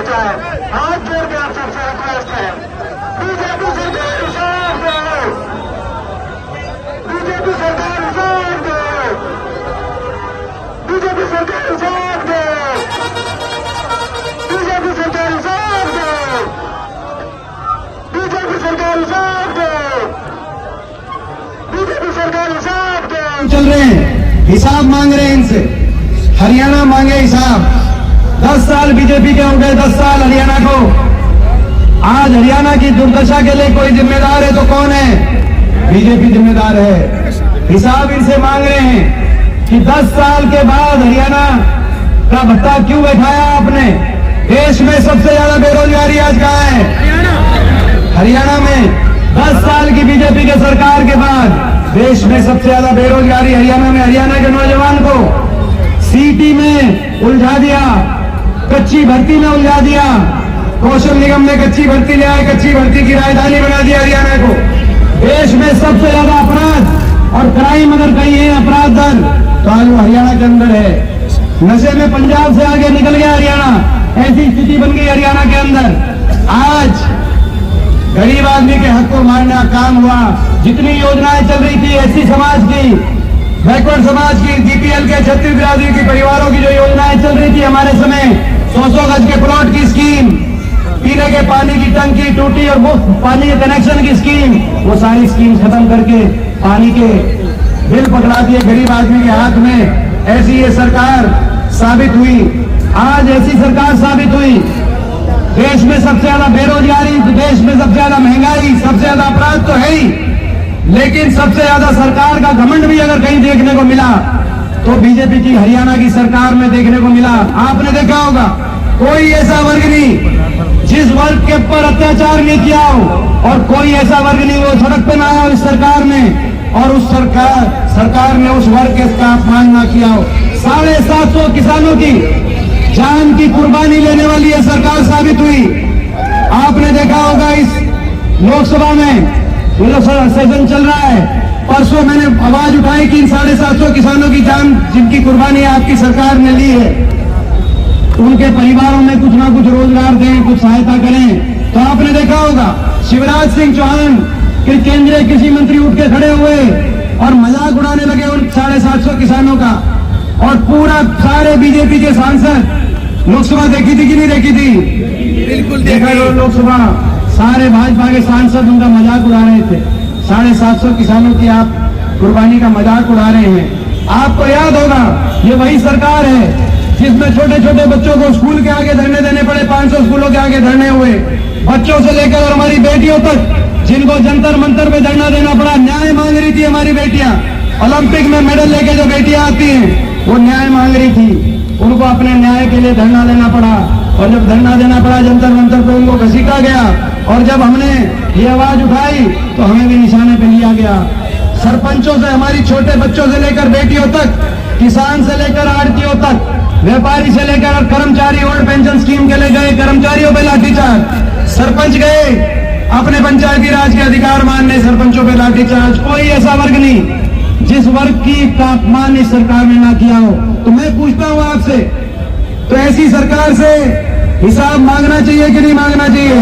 Request है, हाथ जोड़ के आप सबसे रिक्वेस्ट है, बीजेपी सरकार हिसाब दो, बीजेपी सरकार हिसाब दो, बीजेपी सरकार हिसाब दो, बीजेपी सरकार हिसाब दो, बीजेपी सरकार हिसाब दो, बीजेपी सरकार हिसाब दो। चल रहे हैं, हिसाब मांग रहे हैं इनसे। हरियाणा मांगे हिसाब। 10 साल बीजेपी के हो गए, 10 साल हरियाणा को। आज हरियाणा की दुर्दशा के लिए कोई जिम्मेदार है तो कौन है? बीजेपी जिम्मेदार है। हिसाब इनसे मांग रहे हैं कि 10 साल के बाद हरियाणा का भत्ता क्यों बैठाया आपने? देश में सबसे ज्यादा बेरोजगारी आज कहाँ है? हरियाणा में। 10 साल की बीजेपी के सरकार के बाद देश में सबसे ज्यादा बेरोजगारी हरियाणा में। हरियाणा के नौजवान को सीटी में उलझा दिया, कच्ची भर्ती में उलझा दिया। कौशल निगम ने कच्ची भर्ती ले आए, कच्ची भर्ती की राजधानी बना दिया हरियाणा को। देश में सबसे ज्यादा अपराध और क्राइम अगर कहीं है अपराध दर तो आज वो हरियाणा के अंदर है। नशे में पंजाब से आगे निकल गया हरियाणा। ऐसी स्थिति बन गई हरियाणा के अंदर। आज गरीब आदमी के हक को मारने का काम हुआ। जितनी योजनाएं चल रही थी एससी समाज की, बैकवर्ड समाज की, जीपीएल के 36 बिरादरी की परिवारों की जो योजनाएं चल रही थी हमारे समय, 100 गज के प्लॉट की स्कीम, पीने के पानी की टंकी टूटी और मुफ्त पानी के कनेक्शन की स्कीम, वो सारी स्कीम खत्म करके पानी के बिल पकड़ा दिए गरीब आदमी के हाथ में। ऐसी ये सरकार साबित हुई। आज ऐसी सरकार साबित हुई। देश में सबसे ज्यादा बेरोजगारी, देश में सबसे ज्यादा महंगाई, सबसे ज्यादा अपराध तो है ही, लेकिन सबसे ज्यादा सरकार का घमंड भी अगर कहीं देखने को मिला तो बीजेपी की हरियाणा की सरकार में देखने को मिला। आपने देखा होगा कोई ऐसा वर्ग नहीं जिस वर्ग के ऊपर अत्याचार नहीं किया हो, और कोई ऐसा वर्ग नहीं वो सड़क पे ना आया हो इस सरकार में, और उस सरकार ने उस वर्ग के का अपमान ना किया हो। 750 किसानों की जान की कुर्बानी लेने वाली यह सरकार साबित हुई। आपने देखा होगा इस लोकसभा में सेशन चल रहा है, परसों मैंने आवाज उठाई कि इन 750 किसानों की जान जिनकी कुर्बानी आपकी सरकार ने ली है, उनके परिवारों में कुछ ना कुछ रोजगार दें, कुछ सहायता करें। तो आपने देखा होगा शिवराज सिंह चौहान के केंद्रीय कृषि मंत्री उठ के खड़े हुए और मजाक उड़ाने लगे उन 750 किसानों का, और पूरा सारे बीजेपी के सांसद लोकसभा देखी थी कि नहीं देखी थी? बिल्कुल देखा। लोकसभा सारे भाजपा के सांसद उनका मजाक उड़ा रहे थे। 750 किसानों की आप कुर्बानी का मजाक उड़ा रहे हैं। आपको याद होगा ये वही सरकार है जिसमें छोटे छोटे बच्चों को स्कूल के आगे धरने देने पड़े। 500 स्कूलों के आगे धरने हुए, बच्चों से लेकर और हमारी बेटियों तक जिनको जंतर मंतर पे धरना देना पड़ा। न्याय मांग रही थी हमारी बेटियां। ओलंपिक में मेडल लेके जो बेटियां आती हैं वो न्याय मांग रही थी, उनको अपने न्याय के लिए धरना देना पड़ा। और जब धरना देना पड़ा जंतर मंतर पे उनको घसीटा गया, और जब हमने ये आवाज उठाई तो हमें भी निशाने पे लिया गया। सरपंचों से हमारी छोटे बच्चों से लेकर बेटियों तक, किसान से लेकर आड़तियों तक, व्यापारी से लेकर कर्मचारी ओल्ड पेंशन स्कीम के लिए गए कर्मचारियों पे लाठीचार्ज। सरपंच गए अपने पंचायती राज के अधिकार मानने, सरपंचों पे लाठीचार्ज। कोई ऐसा वर्ग नहीं जिस वर्ग की का अपमान इस सरकार ने ना किया हो। तो मैं पूछता हूं आपसे, तो ऐसी सरकार से हिसाब मांगना चाहिए कि नहीं मांगना चाहिए?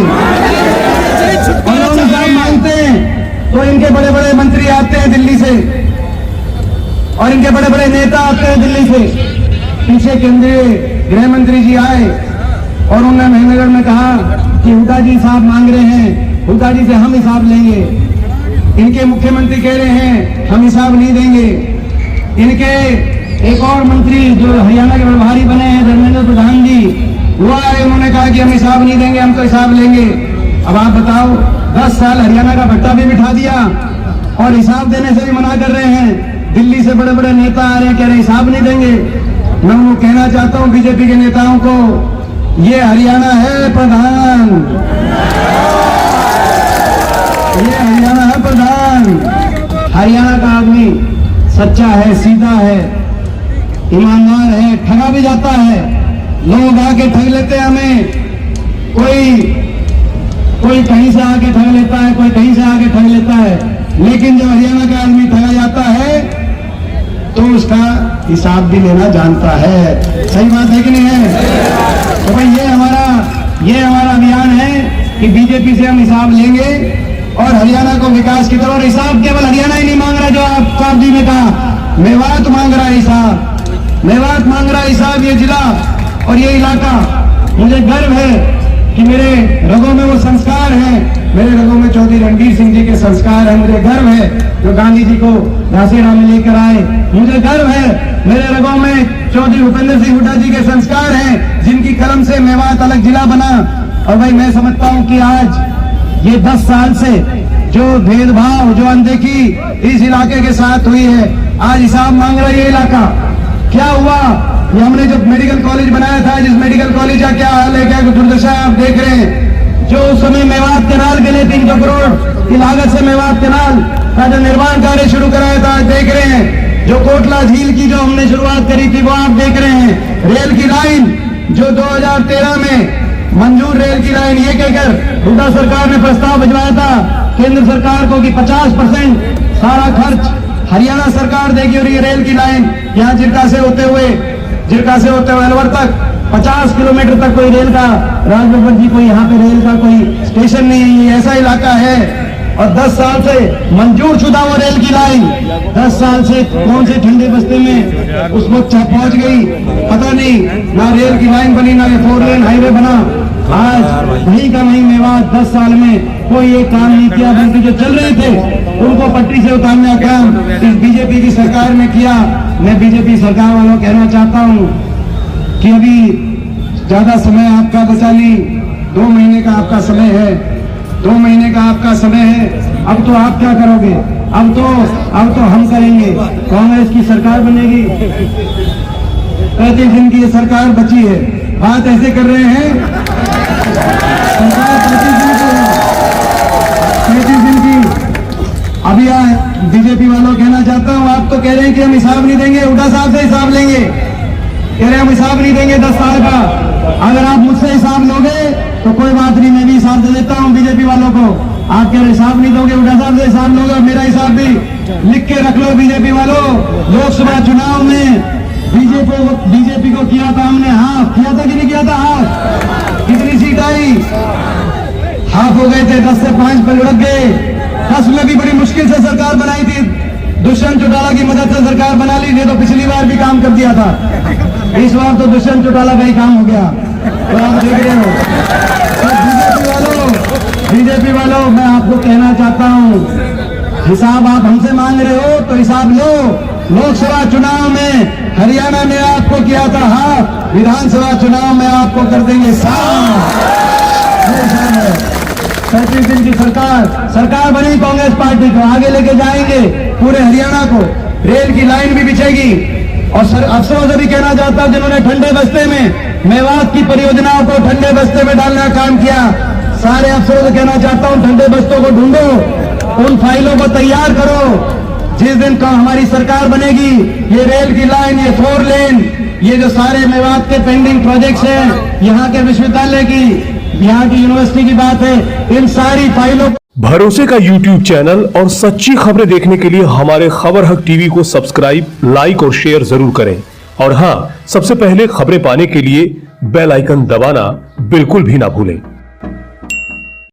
और लोग हिसाब मांगते हैं तो इनके बड़े बड़े मंत्री आते हैं दिल्ली से, और इनके बड़े बड़े नेता आते हैं दिल्ली से। पीछे केंद्रीय गृह मंत्री जी आए और उन्होंने महेंद्रगढ़ में कहा कि हुड्डा जी हिसाब मांग रहे हैं, हुड्डा जी से हम हिसाब लेंगे। इनके मुख्यमंत्री कह रहे हैं हम हिसाब नहीं देंगे। इनके एक और मंत्री जो हरियाणा के प्रभारी बने हैं धर्मेंद्र प्रधान जी, वो आए, उन्होंने कहा कि हम हिसाब नहीं देंगे, हम तो हिसाब लेंगे। अब आप बताओ, 10 साल हरियाणा का भत्ता भी बिठा दिया और हिसाब देने से भी मना कर रहे हैं। दिल्ली से बड़े बड़े नेता आ रहे हैं, कह रहे हैं हिसाब नहीं देंगे। मैं उनको कहना चाहता हूं बीजेपी के नेताओं को, ये हरियाणा है प्रधान, ये हरियाणा है प्रधान। हरियाणा का आदमी सच्चा है, सीधा है, ईमानदार है, ठगा भी जाता है। लोग आके ठग लेते हैं हमें, कोई कहीं से आके ठग लेता है, कोई कहीं से आके ठग लेता है, लेकिन जब हरियाणा का आदमी ठगा जाता है तो उसका हिसाब भी लेना जानता है। सही बात है कि नहीं है? तो भाई ये हमारा ये हमारा अभियान है कि बीजेपी से हम हिसाब लेंगे और हरियाणा को विकास की तरफ। और हिसाब केवल हरियाणा ही नहीं मांग रहा, जो आप साहब जी ने कहा, मेवात मांग रहा है हिसाब, मेवात मांग रहा है हिसाब। ये जिला और ये इलाका, मुझे गर्व है कि मेरे रगों में वो संस्कार हैं, मेरे रगों में चौधरी रणबीर सिंह जी के संस्कार हैं। मुझे गर्व है जो गांधी जी को झांसीराम में लेकर आए। मुझे गर्व है मेरे रगों में चौधरी भूपेंद्र सिंह हुड्डा जी के संस्कार हैं, जिनकी कलम से मेवात अलग जिला बना। और भाई मैं समझता हूं कि आज ये 10 साल से जो भेदभाव, जो अनदेखी इस इलाके के साथ हुई है, आज हिसाब मांग रहा है ये इलाका। क्या हुआ? ये हमने जो मेडिकल कॉलेज बनाया था, जिस मेडिकल कॉलेज का क्या हाल है, क्या दुर्दशा आप देख रहे हैं। जो उस समय मेवात कैनाल के लिए 300 करोड़ की लागत से मेवात कैनाल का जो निर्माण कार्य शुरू कराया था, आज देख रहे हैं। जो कोटला झील की जो हमने शुरुआत करी थी, वो आप देख रहे हैं। रेल की लाइन जो 2013 में मंजूर रेल की लाइन, ये कहकर हुड्डा सरकार ने प्रस्ताव भिजवाया था केंद्र सरकार को कि 50% सारा खर्च हरियाणा सरकार देगी। और ये रेल की लाइन यहाँ जिरका से होते हुए अलवर तक 50 किलोमीटर तक कोई रेल का, राजबब्बर जी, कोई यहाँ पे रेल का कोई स्टेशन नहीं है। ये ऐसा इलाका है। और 10 साल से मंजूर शुदा वो रेल की लाइन 10 साल से कौन से ठंडे बस्ते में उस वक्त पहुंच गई पता नहीं। ना रेल की लाइन बनी, ना ये 4 लेन हाईवे बना। आज वहीं का वहीं मेवात 10 साल में कोई एक काम नहीं किया, बल्कि जो चल रहे थे उनको पटरी से उतारने का काम इस बीजेपी की सरकार ने किया। मैं बीजेपी सरकार वालों को कहना चाहता हूं कि अभी ज्यादा समय आपका बचा नहीं, 2 महीने का आपका समय है, 2 महीने का आपका समय है। अब तो आप क्या करोगे? अब तो हम करेंगे। कांग्रेस की सरकार बनेगी, 35 दिन की ये सरकार बची है। बात ऐसे कर रहे हैं, सरकार 35 दिन की। अभी बीजेपी वालों कहना चाहता हूं, आप तो कह रहे हैं कि हम हिसाब नहीं देंगे, हुड्डा साहब से हिसाब लेंगे। कह रहे हम हिसाब नहीं देंगे 10 साल का। अगर आप मुझसे हिसाब लोगे तो कोई बात नहीं, मैं भी हिसाब दे देता हूं बीजेपी वालों को। आप कह रहे हिसाब नहीं दोगे, हुड्डा साहब से हिसाब लोगे, मेरा हिसाब भी लिख के रख लो। बीजेपी वालों, लोकसभा चुनाव में बीजेपी को किया था हमने हाफ, किया था कि नहीं किया था हाफ? कितनी सीट आई? हाफ हो गए थे, 10 से 5 पर लुढ़क गए। 10 में भी बड़ी मुश्किल से सरकार बनाई थी, दुष्यंत चौटाला की मदद से सरकार बना ली। नहीं तो पिछली बार भी काम कर दिया था, इस बार तो दुष्यंत चौटाला का ही काम हो गया। तो आप देख रहे हो। तो बीजेपी वालों, मैं आपको कहना चाहता हूं, हिसाब आप हमसे मांग रहे हो तो हिसाब लो। लोकसभा चुनाव में हरियाणा ने आपको किया था हाफ, विधानसभा चुनाव में आपको कर देंगे साफ। 35 दिन की सरकार बनी कांग्रेस पार्टी को आगे लेके जाएंगे पूरे हरियाणा को। रेल की लाइन भी बिछेगी। और अफसरों से भी कहना चाहता हूं, जिन्होंने ठंडे बस्ते में मेवात की परियोजनाओं को ठंडे बस्ते में डालने का काम किया, सारे अफसरों से कहना चाहता हूं, ठंडे बस्तों को ढूंढो, उन फाइलों को तैयार करो। जिस दिन का हमारी सरकार बनेगी, ये रेल की लाइन, ये 4 लेन, ये जो सारे मेवात के पेंडिंग प्रोजेक्ट्स हैं, यहाँ के विश्वविद्यालय की, यहाँ की यूनिवर्सिटी की बात है, इन सारी फाइलों भरोसे का YouTube चैनल और सच्ची खबरें देखने के लिए हमारे खबर हक टीवी को सब्सक्राइब, लाइक और शेयर जरूर करें। और हां, सबसे पहले खबरें पाने के लिए बेल आइकन दबाना बिल्कुल भी ना भूलें।